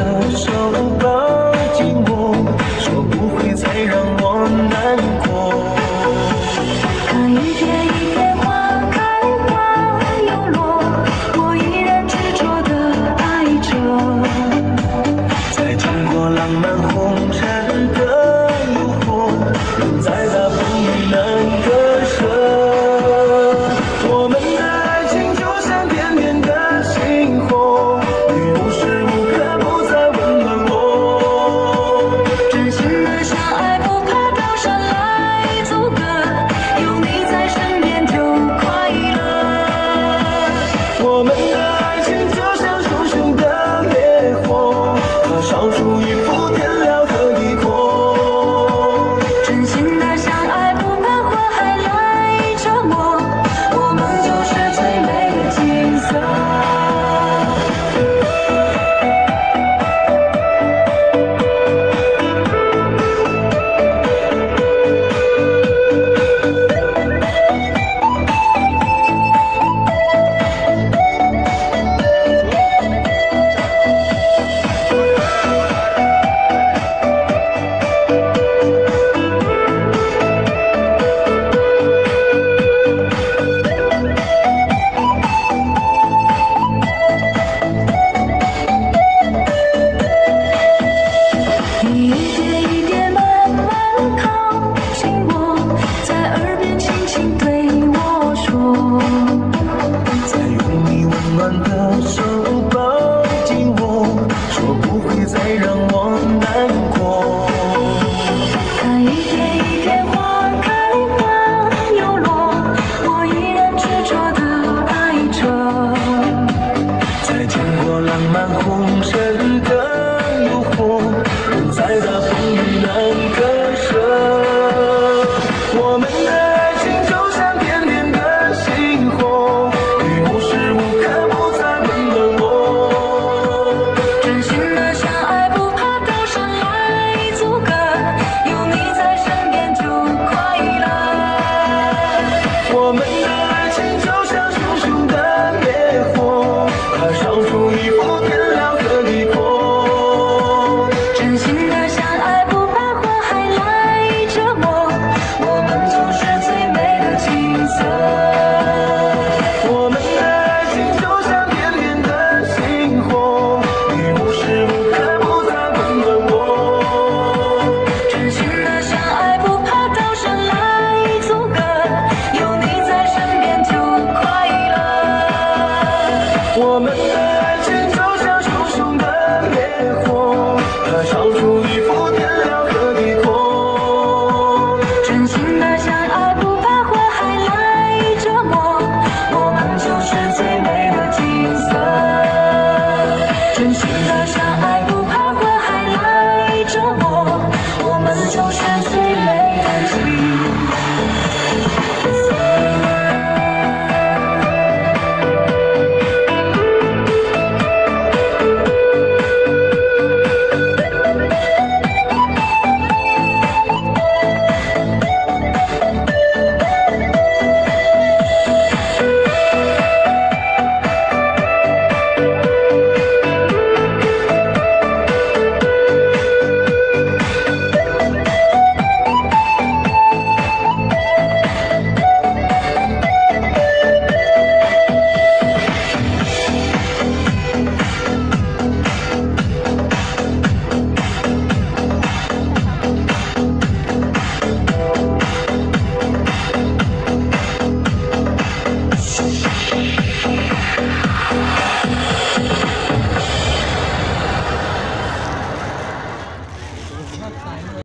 的手抱紧我，说不会再让我难过。看一片一片花开花又落，我依然执着地爱着。再经过浪漫红尘的诱惑，人再大风雨难割舍。我们的爱情就像点点的星火，你无时无刻不在温暖我。真心的相爱，不怕高山来阻隔，有你在身边就快乐。我们的爱情就像熊熊的烈火，它烧出一幅天辽和地阔。真心的相爱，不怕火海来折磨，我们就是最美的景色。你一点一点慢慢靠近我，在耳边轻轻对我说，再用你温暖的手抱紧我，说不会再让我难过。看一片一片花开花又落，我依然执着地爱着。再经过浪漫红尘的诱惑，人再大风雨难割舍。我们的爱情就像点点的星火，你无时无刻不在温暖我。真心的相爱，不怕高山来阻隔，有你在身边就快乐。我们的爱情就像熊熊的烈火，它烧出一幅天辽和地阔。真心的相爱，不怕火海来折磨，我们就是最美的景色。我们的爱情就像点点的星火，你无时无刻不在温暖我。真心的相爱，不怕高山来阻隔，有你在身边就快乐。我们的爱情就像熊熊的烈火，它烧出一幅天辽和地阔。真心的相爱，不怕火海来折磨，我们就是最美的景色。真心的相爱，不